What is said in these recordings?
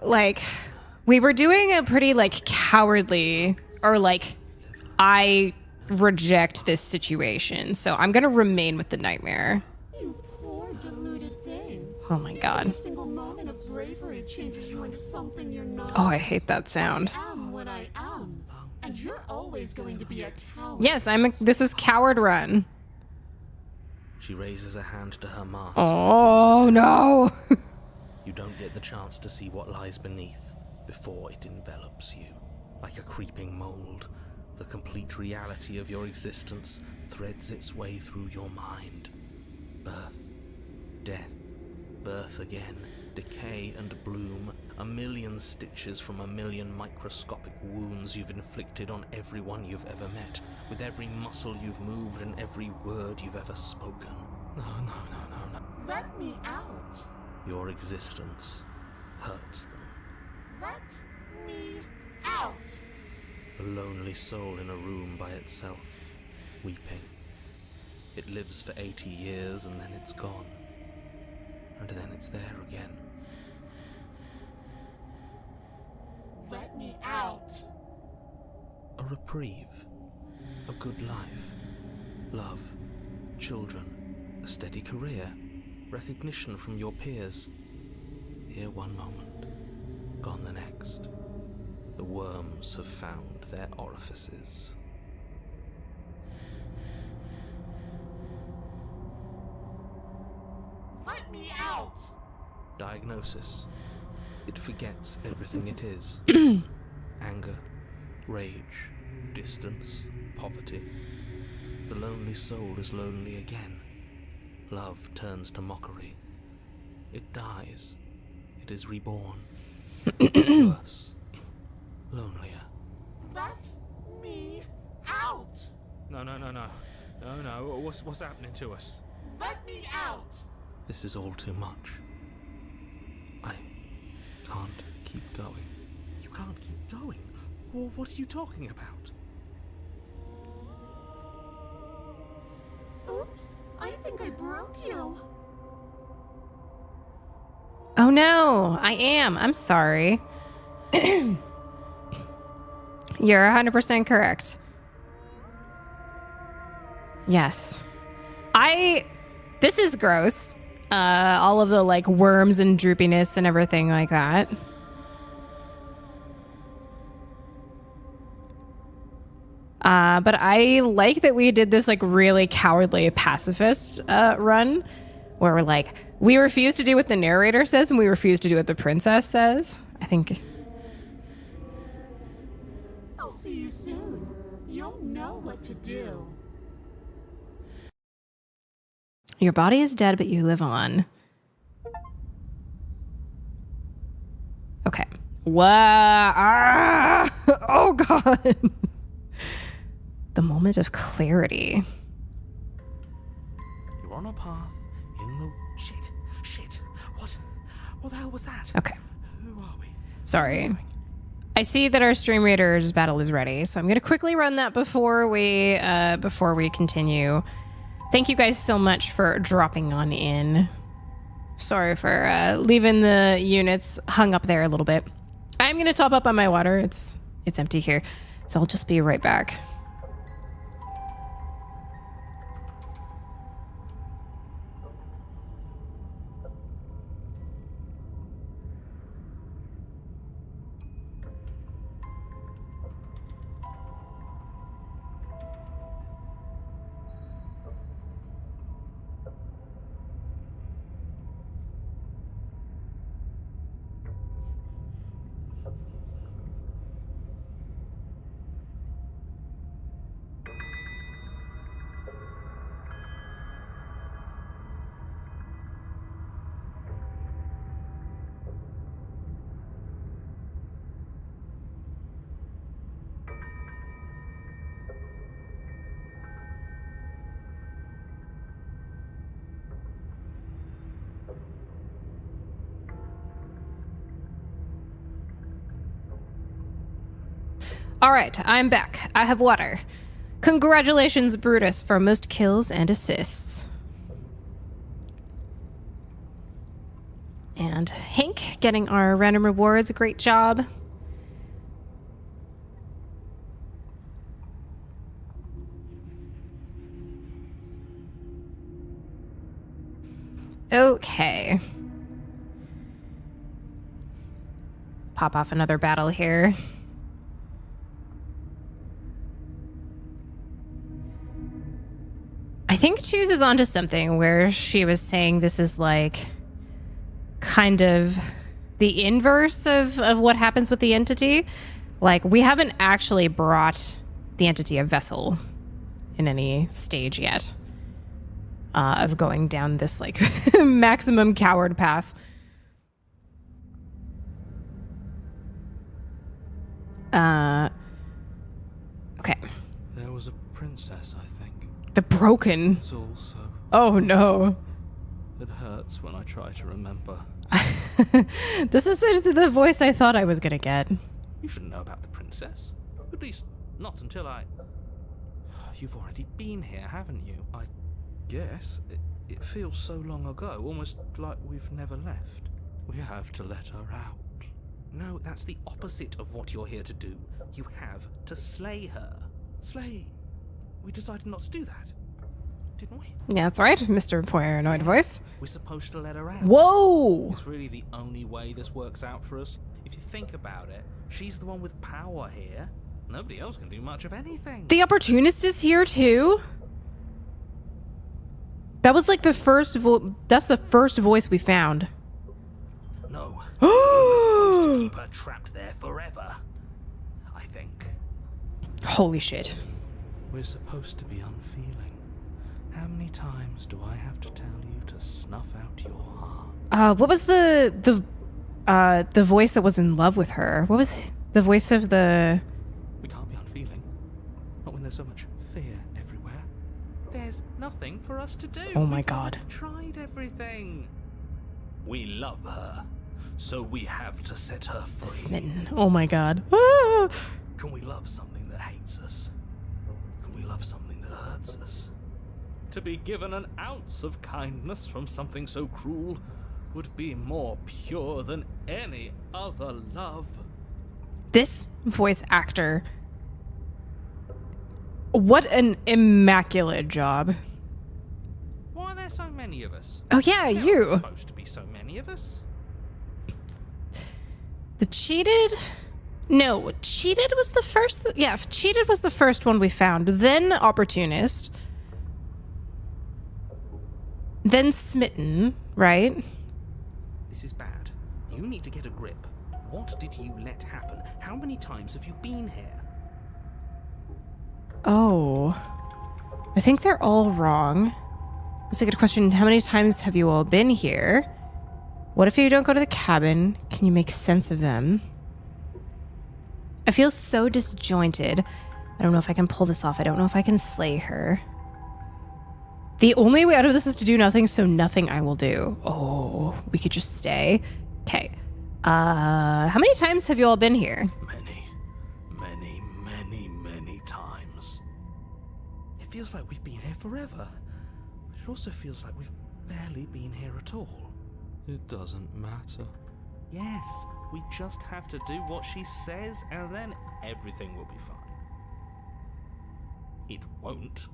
like, we were doing a pretty, like, cowardly, or, like, I reject this situation, so I'm gonna remain with the nightmare. You poor deluded thing. Oh my god. A single moment of bravery changes you into something you're not. Oh, I hate that sound. I am what I am, and you're always going to be a coward. Yes, this is Coward Run. She raises a hand to her mask. Oh, no. You don't get the chance to see what lies beneath before it envelops you. Like a creeping mold, the complete reality of your existence threads its way through your mind. Birth, death, birth again, decay and bloom, a million stitches from a million microscopic wounds you've inflicted on everyone you've ever met, with every muscle you've moved and every word you've ever spoken. No. Let me out. Your existence hurts them. Let me out. A lonely soul in a room by itself, weeping. It lives for 80 years and then it's gone. And then it's there again. Let me out. A reprieve. A good life. Love. Children. A steady career. Recognition from your peers. Here one moment. Gone the next. The worms have found their orifices. Let me out. Diagnosis. It forgets everything it is. Anger, rage, distance, poverty. The lonely soul is lonely again. Love turns to mockery. It dies. It is reborn. Worse. Lonelier. Let me out. No. What's happening to us? Let me out. This is all too much. I can't keep going. You can't keep going. Well, what are you talking about? Oops, I think I broke you. Oh no, I am. I'm sorry. You're 100% correct. Yes. This is gross. All of the like worms and droopiness and everything like that. But I like that we did this like really cowardly pacifist run where we're like, we refuse to do what the narrator says and we refuse to do what the princess says. I think. I'll see you soon. You'll know what to do. Your body is dead, but you live on. Okay. Wow. Ah! Oh, God. The moment of clarity. You're on a path in the... Shit. What the hell was that? Okay. Who are we? Sorry. I see that our Stream Raiders battle is ready, so I'm going to quickly run that before we continue. Thank you guys so much for dropping on in. Sorry for leaving the units hung up there a little bit. I'm going to top up on my water. It's empty here, so I'll just be right back. All right, I'm back. I have water. Congratulations, Brutus, for most kills and assists. And Hank getting our random rewards. Great job. Okay. Pop off another battle here. I think Choose is onto something where she was saying this is like kind of the inverse of what happens with the entity. Like, we haven't actually brought the entity a vessel in any stage yet of going down this like maximum coward path. Okay. There was a princess, I think. The broken. It's also... Oh no. It hurts when I try to remember. This is the voice I thought I was gonna get. You shouldn't know about the princess. At least, not until I... You've already been here, haven't you? I guess. It feels so long ago, almost like we've never left. We have to let her out. No, that's the opposite of what you're here to do. You have to slay her. Slay? We decided not to do that, didn't we? Yeah, that's right, Mr. Paranoid voice. We're supposed to let her out. Whoa! It's really the only way this works out for us. If you think about it, she's the one with power here. Nobody else can do much of anything. The opportunist is here too? That was like the first that's the first voice we found. No. We're supposed to keep her trapped there forever. I think. Holy shit. We're supposed to be unfeeling. How many times do I have to tell you to snuff out your heart? What was the voice that was in love with her? What was the voice of the... We can't be unfeeling. Not when there's so much fear everywhere. There's nothing for us to do. Oh my We've God. tried everything. We love her, so we have to set her free. Smitten. Oh my God. Ah! Can we love something that hates us? Can we love something that hurts us? To be given an ounce of kindness from something so cruel would be more pure than any other love. This voice actor, what an immaculate job. Why are there so many of us? Oh yeah, There you. aren't supposed to be so many of us. The cheated? No, cheated was the first. Yeah, cheated was the first one we found. Then opportunist. Then smitten, right? This is bad. You need to get a grip. What did you let happen? How many times have you been here? Oh. I think they're all wrong. That's a good question. How many times have you all been here? What if you don't go to the cabin? Can you make sense of them? I feel so disjointed. I don't know if I can pull this off. I don't know if I can slay her. The only way out of this is to do nothing, so nothing I will do. Oh, we could just stay. Okay. How many times have you all been here? Many times. It feels like we've been here forever. But it also feels like we've barely been here at all. It doesn't matter. Yes, we just have to do what she says and then everything will be fine. It won't.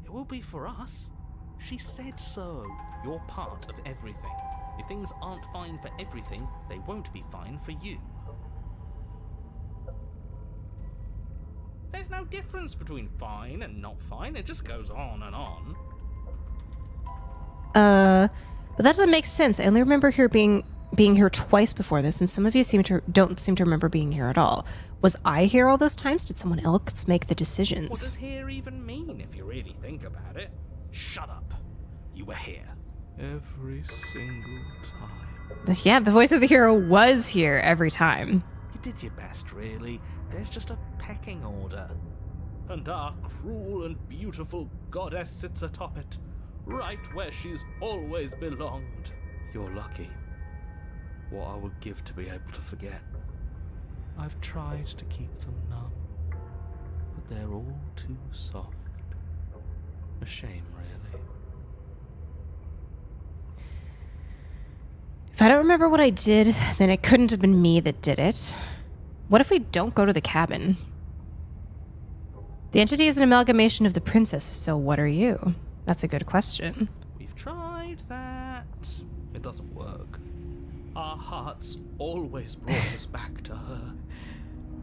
It will be for us. She said so. You're part of everything. If things aren't fine for everything, they won't be fine for you. There's no difference between fine and not fine. It just goes on and on. But that doesn't make sense. I only remember here being here twice before this, and some of you don't seem to remember being here at all. Was I here all those times? Did someone else make the decisions? What does here even mean if you really think about it? Shut up. You were here. Every single time. Yeah, the voice of the hero was here every time. You did your best, really. There's just a pecking order. And our cruel and beautiful goddess sits atop it, right where she's always belonged. You're lucky. What I would give to be able to forget. I've tried to keep them numb, but they're all too soft. A shame, really. If I don't remember what I did, then it couldn't have been me that did it. What if we don't go to the cabin? The entity is an amalgamation of the princess, so what are you? That's a good question. We've tried that. It doesn't work. Our hearts always brought us back to her.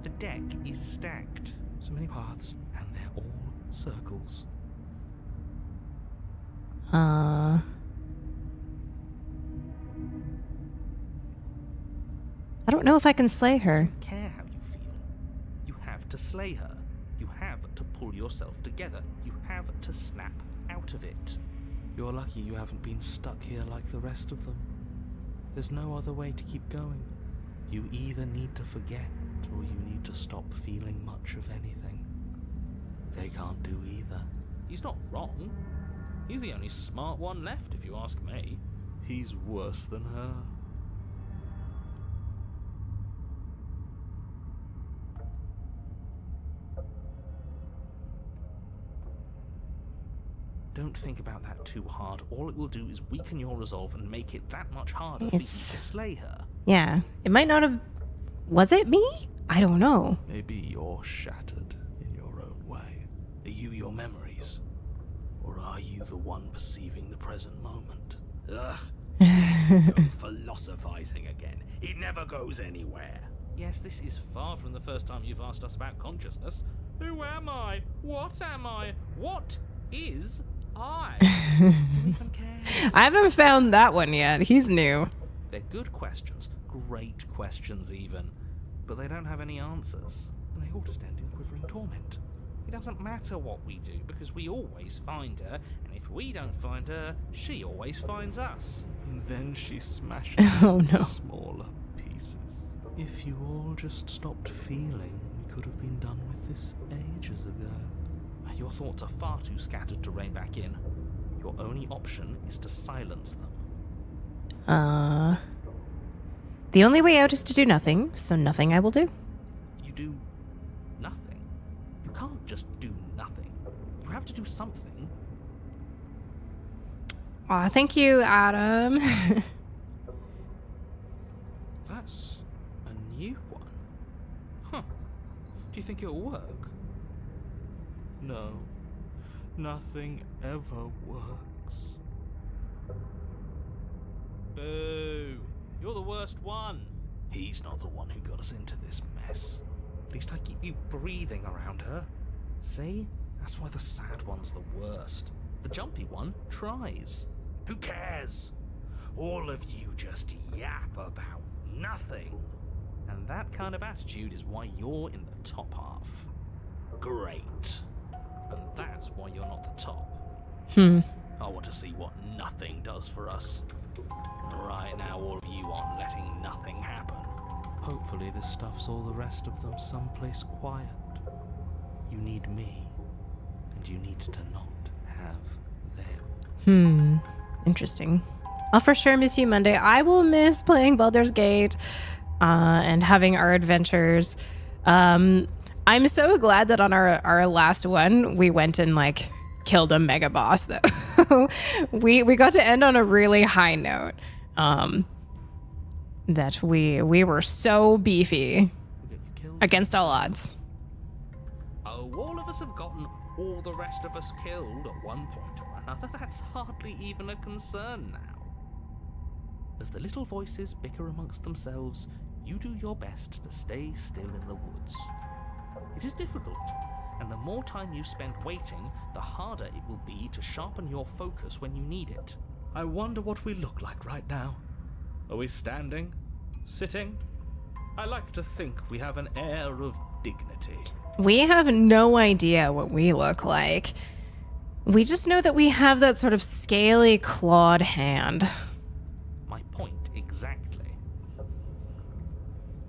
The deck is stacked. So many paths, and they're all circles. I don't know if I can slay her. Care how you feel. You have to slay her. You have to pull yourself together. You have to snap out of it. You're lucky you haven't been stuck here like the rest of them. There's no other way to keep going. You either need to forget, or you need to stop feeling much of anything. They can't do either. He's not wrong. He's the only smart one left, if you ask me. He's worse than her. Don't think about that too hard. All it will do is weaken your resolve and make it that much harder for you to slay her. Yeah, it might not have... Was it me? I don't know. Maybe you're shattered in your own way. Are you your memories? Or are you the one perceiving the present moment? Ugh. Go philosophizing again. It never goes anywhere. Yes, this is far from the first time you've asked us about consciousness. Who am I? What am I? What is I? Who even cares? I haven't found that one yet. He's new. They're good questions. Great questions, even. But they don't have any answers. And they all just end in quivering torment. It doesn't matter what we do, because we always find her, and if we don't find her, she always finds us. And then she smashes into smaller pieces. If you all just stopped feeling, we could have been done with this ages ago. Your thoughts are far too scattered to rein back in. Your only option is to silence them. The only way out is to do nothing, so nothing I will do. You do nothing. You can't just do nothing. You have to do something. Aw, thank you, Adam. That's a new one. Huh. Do you think it'll work? No. Nothing ever works. Boo! You're the worst one. He's not the one who got us into this mess. At least I keep you breathing around her. See? That's why the sad one's the worst. The jumpy one tries. Who cares? All of you just yap about nothing. And that kind of attitude is why you're in the top half. Great. And that's why you're not the top. I want to see what nothing does for us. Right now, all of you aren't letting nothing happen. Hopefully this stuffs all the rest of them someplace quiet. You need me, and you need to not have them. Interesting. I'll for sure miss you Monday. I will miss playing Baldur's Gate and having our adventures. I'm so glad that on our last one, we went and like killed a mega boss though. we got to end on a really high note. That we were so beefy against all odds. Oh, all of us have gotten all the rest of us killed at one point or another. That's hardly even a concern now. As the little voices bicker amongst themselves, you do your best to stay still in the woods. It is difficult, and the more time you spend waiting, the harder it will be to sharpen your focus when you need it. I wonder what we look like right now. Are we standing? Sitting? I like to think we have an air of dignity. We have no idea what we look like. We just know that we have that sort of scaly, clawed hand. My point exactly.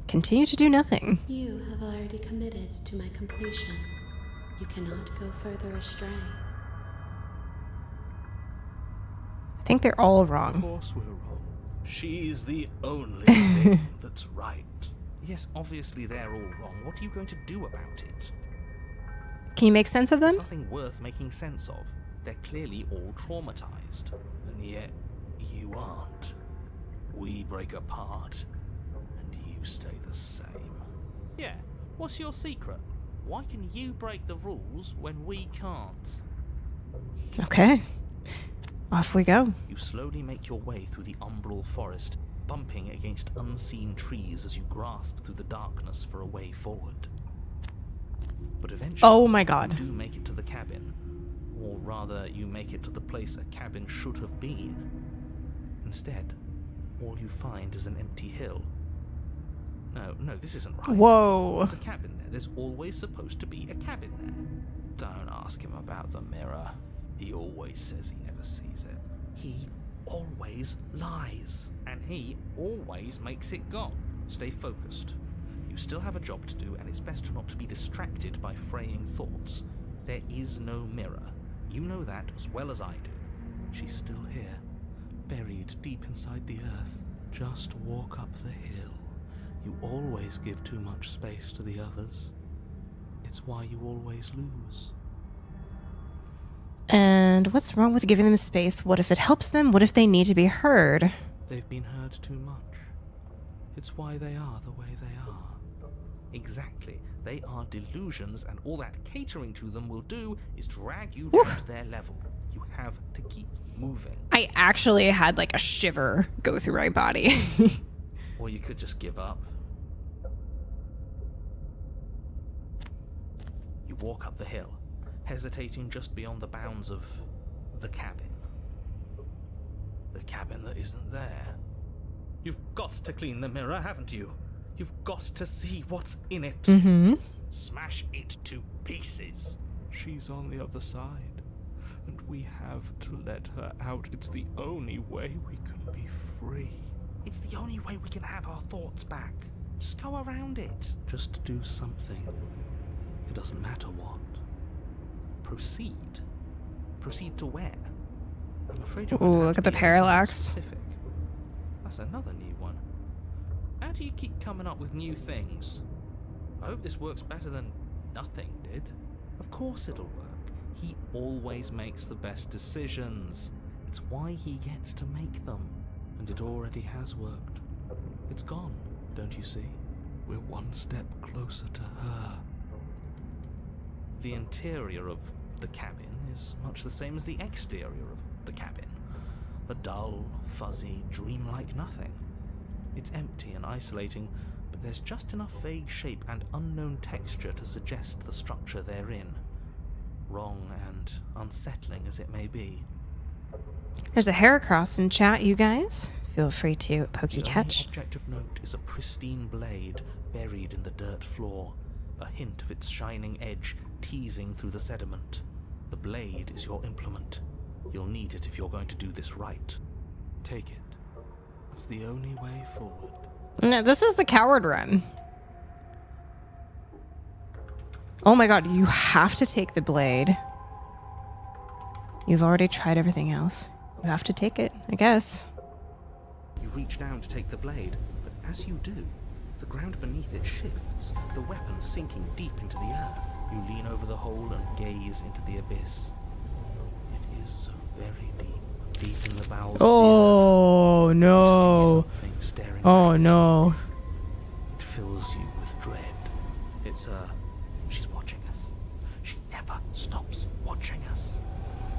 Continue to do nothing. You have already committed to my completion. You cannot go further astray. I think they're all Of wrong. course we're wrong. She's the only thing that's right. Yes, obviously they're all wrong. What are you going to do about it? Can you make sense of There's them? nothing worth making sense of. They're clearly all traumatized. And yet, you aren't. We break apart, and you stay the same. Yeah, what's your secret? Why can you break the rules when we can't? Okay. Off we go. You slowly make your way through the umbral forest, bumping against unseen trees as you grasp through the darkness for a way forward. But eventually, Oh my god. you do make it to the cabin. Or rather, you make it to the place a cabin should have been. Instead, all you find is an empty hill. No, this isn't right. Whoa. There's a cabin there. There's always supposed to be a cabin there. Don't ask him about the mirror. He always says he never sees it. He always lies. And he always makes it gone. Stay focused. You still have a job to do, and it's best not to be distracted by fraying thoughts. There is no mirror. You know that as well as I do. She's still here, buried deep inside the earth. Just walk up the hill. You always give too much space to the others. It's why you always lose. And what's wrong with giving them space? What if it helps them? What if they need to be heard? They've been heard too much. It's why they are the way they are. Exactly. They are delusions, and all that catering to them will do is drag you down to their level. You have to keep moving. I actually had like a shiver go through my body. Or you could just give up. You walk up the hill, hesitating just beyond the bounds of the cabin. The cabin that isn't there. You've got to clean the mirror, haven't you? You've got to see what's in it. Mm-hmm. Smash it to pieces. She's on the other side, and we have to let her out. It's the only way we can be free. It's the only way we can have our thoughts back. Just go around it. Just do something. It doesn't matter what. Proceed. Proceed to where? I'm afraid you're Ooh, going to have look to at the be parallax. specific. That's another new one. How do you keep coming up with new things? I hope this works better than nothing did. Of course it'll work. He always makes the best decisions. It's why he gets to make them. And it already has worked. It's gone, don't you see? We're one step closer to her. The interior of the cabin is much the same as the exterior of the cabin. A dull, fuzzy, dreamlike nothing. It's empty and isolating, but there's just enough vague shape and unknown texture to suggest the structure they're in. Wrong and unsettling as it may be. There's a Heracross in chat, you guys. Feel free to pokey The catch. only object of note is a pristine blade buried in the dirt floor, a hint of its shining edge teasing through the sediment. The blade is your implement. You'll need it if you're going to do this right. Take it. It's the only way forward. No, this is the coward run. Oh my god, you have to take the blade. You've already tried everything else. You have to take it, I guess. You reach down to take the blade, but as you do, the ground beneath it shifts, the weapon sinking deep into the earth. You lean over the hole and gaze into the abyss. It is so very deep, deep in the bowels Oh of the earth. no. You see something staring Oh back at no. you. It fills you with dread. It's her. She's watching us. She never stops watching us.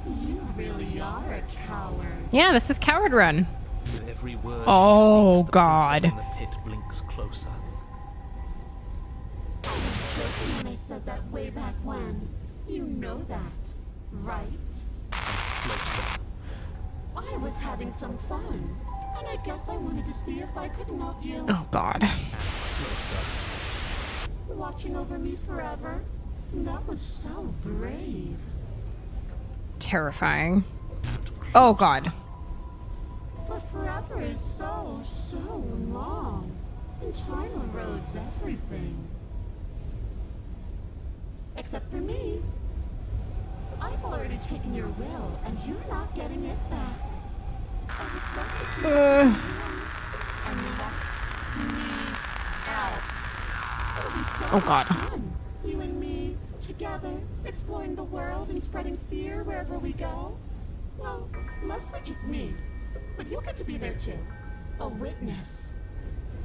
You really are a coward. Yeah, this is coward run. With every word Oh, she speaks, the God. princess in the pit blinks closer. When I said that way back when. You know that, right? Closer. I was having some fun, and I guess I wanted to see if I could knock you. Oh god. Closer. Watching over me forever? That was so brave. Terrifying. Oh god. But forever is so long. And time erodes everything. Except for me. I've already taken your will, and you're not getting it back. And it's left us here and let me out. It'll be so Oh, much God. fun. You and me, together, exploring the world and spreading fear wherever we go. Well, mostly just me. But you'll get to be there too. A witness.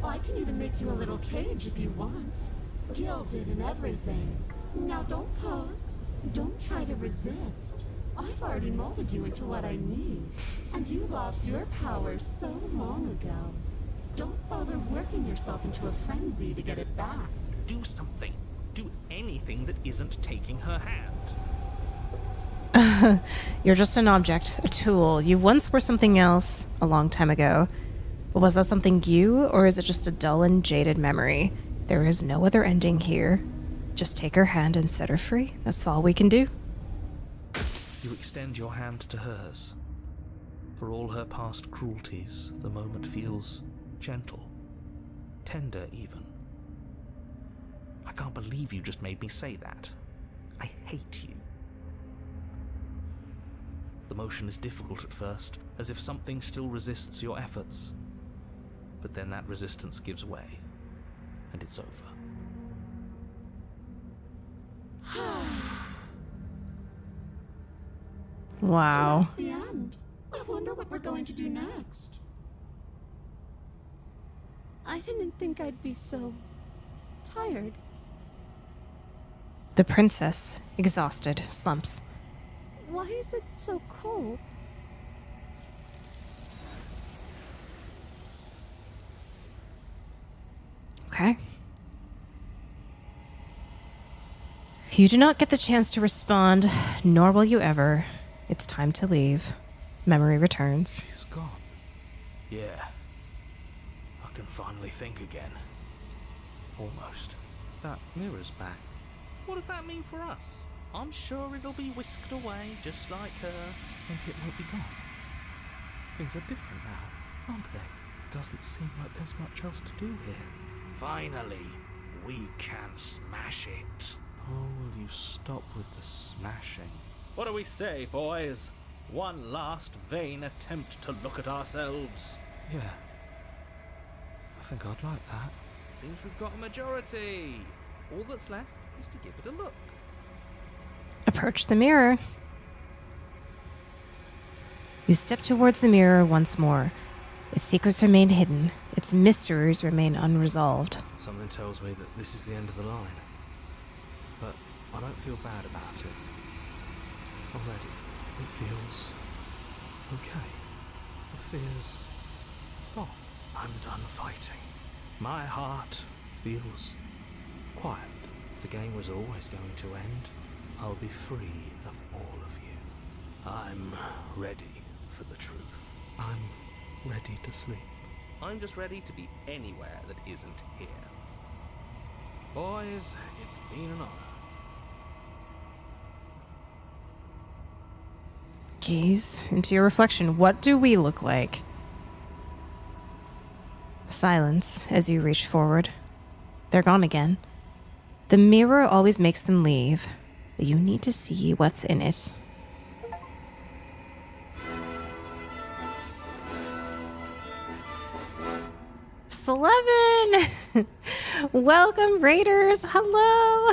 I can even make you a little cage if you want. Gilded and everything. Now don't pose. Don't try to resist. I've already molded you into what I need. And you lost your power so long ago. Don't bother working yourself into a frenzy to get it back. Do something. Do anything that isn't taking her hand. You're just an object, a tool. You once were something else a long time ago. But was that something you, or is it just a dull and jaded memory? There is no other ending here. Just take her hand and set her free. That's all we can do. You extend your hand to hers. For all her past cruelties, the moment feels gentle, tender even. I can't believe you just made me say that. I hate you. The motion is difficult at first, as if something still resists your efforts. But then that resistance gives way, and it's over. Wow. That's the end. I wonder what we're going to do next. I didn't think I'd be so tired. The princess, exhausted, slumps. Why is it so cold? Okay. You do not get the chance to respond, nor will you ever. It's time to leave. Memory returns. She's gone. Yeah. I can finally think again. Almost. That mirror's back. What does that mean for us? I'm sure it'll be whisked away, just like her. Maybe it won't be gone. Things are different now, aren't they? Doesn't seem like there's much else to do here. Finally, we can smash it. Oh, will you stop with the smashing? What do we say, boys? One last vain attempt to look at ourselves. Yeah. I think I'd like that. Seems we've got a majority. All that's left is to give it a look. Approach the mirror. You step towards the mirror once more. Its secrets remain hidden. Its mysteries remain unresolved. Something tells me that this is the end of the line. But I don't feel bad about it. Already, it feels okay. The fear's gone. I'm done fighting. My heart feels quiet. The game was always going to end. I'll be free of all of you. I'm ready for the truth. I'm ready to sleep. I'm just ready to be anywhere that isn't here. Boys, it's been an honor. Gaze into your reflection. What do we look like? Silence as you reach forward. They're gone again. The mirror always makes them leave, but you need to see what's in it. Slevin! Welcome, Raiders! Hello!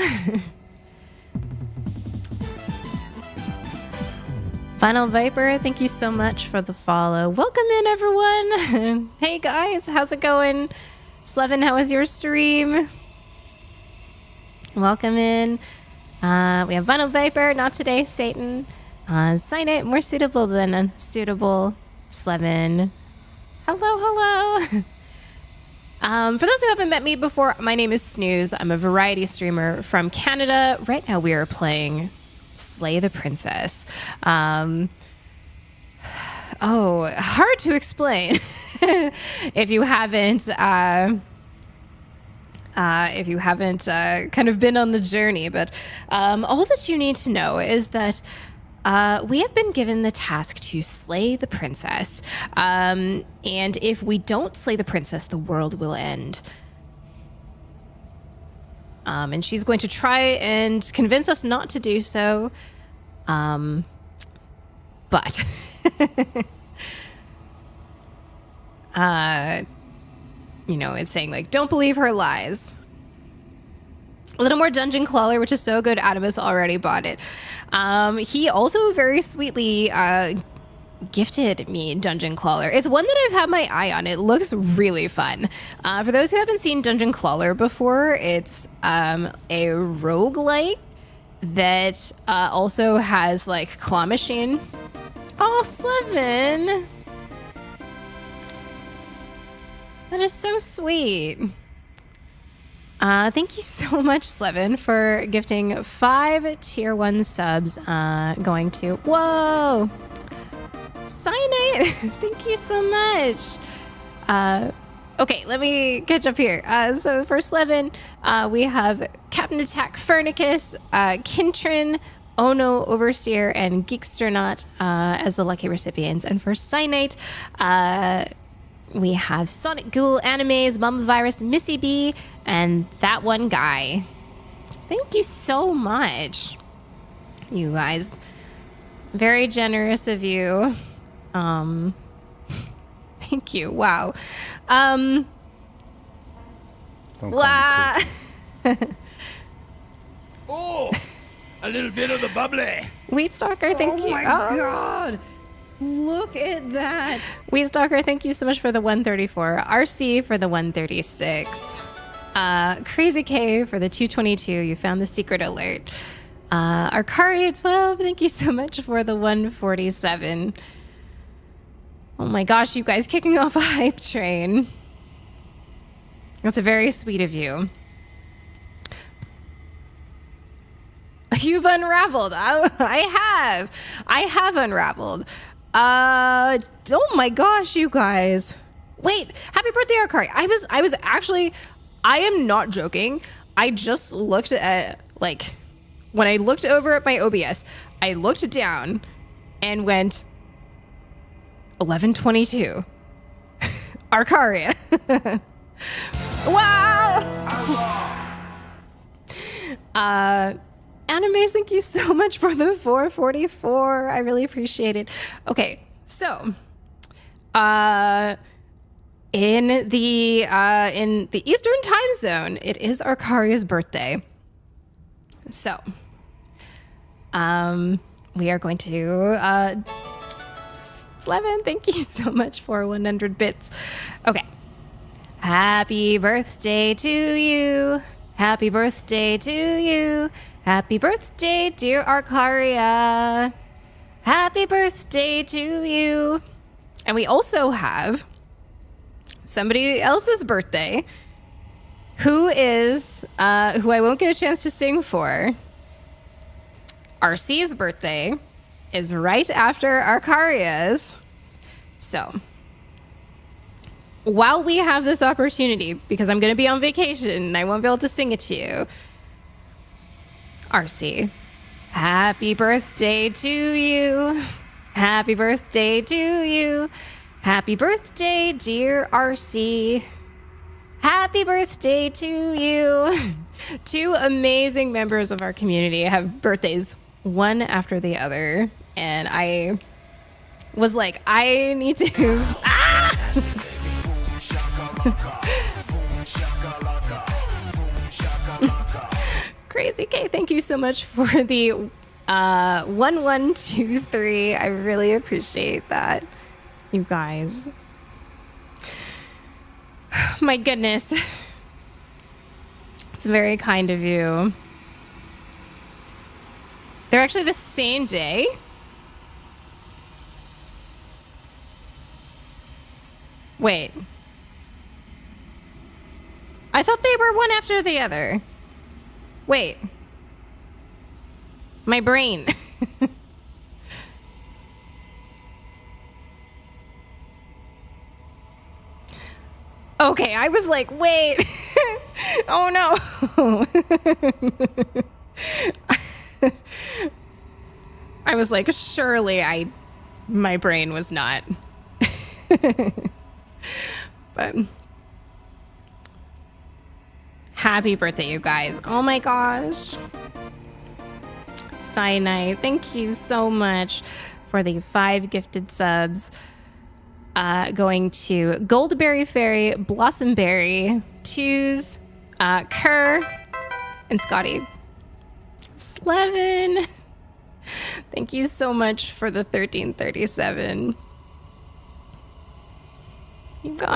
Final Viper, thank you so much for the follow. Welcome in, everyone! Hey guys, how's it going? Slevin, how was your stream? Welcome in. We have Final Viper, not today, Satan. Sign it, more suitable than unsuitable. Slevin. Hello, hello! For those who haven't met me before, my name is Snooze. I'm a variety streamer from Canada. Right now we are playing Slay the Princess. Oh, hard to explain if you haven't kind of been on the journey. But all that you need to know is that we have been given the task to slay the princess. And if we don't slay the princess, the world will end. And she's going to try and convince us not to do so. But you know, it's saying like, don't believe her lies. A little more Dungeon Crawler, which is so good. Adamus already bought it. He also very sweetly gifted me Dungeon Crawler. It's one that I've had my eye on. It looks really fun. For those who haven't seen Dungeon Crawler before, it's a roguelike that also has like claw machine. Oh, Slevin. That is so sweet. Thank you so much, Slevin, for gifting 5 tier 1 subs going to... Whoa! Cyanite! Thank you so much. Okay, let me catch up here. So for Slevin, we have Captain Attack Fernicus, Kintrin, Ono Oversteer, and Geeksternaut as the lucky recipients. And for Cyanite, we have Sonic Ghoul, Animes, Mama Virus, Missy B, and that one guy. Thank you so much, you guys. Very generous of you. Thank you. Wow. Don't call me cookie. Oh, a little bit of the bubbly. Wheatstalker, thank you. Oh my god. Look at that. Wheatstalker, thank you so much for the 134. RC for the 136. Crazy K for the 222. You found the secret alert. Arcaria12, thank you so much for the 147. Oh my gosh, you guys kicking off a hype train. That's very sweet of you. You've unraveled. I have unraveled. Oh my gosh, you guys. Wait, happy birthday, Arcari. I was actually, I am not joking. I just looked at, like, when I looked over at my OBS, I looked down and went 11:22. Arcaria. Wow. Animes, thank you so much for the 444. I really appreciate it. Okay, so in the Eastern time zone, it is Arcaria's birthday. So we are going to Slevin, thank you so much for 100 bits. Okay. Happy birthday to you. Happy birthday to you. Happy birthday, dear Arcaria. Happy birthday to you. And we also have somebody else's birthday who is, who I won't get a chance to sing for. RC's birthday is right after Arcaria's. So, while we have this opportunity, because I'm going to be on vacation and I won't be able to sing it to you, RC, happy birthday to you. Happy birthday to you. Happy birthday, dear RC. Happy birthday to you. 2 amazing members of our community have birthdays one after the other. And I was like, I need to... Crazy K, thank you so much for the 1123. I really appreciate that, you guys. My goodness. It's very kind of you. They're actually the same day. Wait. I thought they were one after the other. Wait. My brain. Okay, I was like, wait. Oh no. I was like, surely my brain was not. But happy birthday, you guys. Oh my gosh. Cyanide, thank you so much for the 5 gifted subs. Going to Goldberry Fairy, Blossomberry, Twos, Kerr, and Scotty. Slevin. Thank you so much for the 1337. You guys.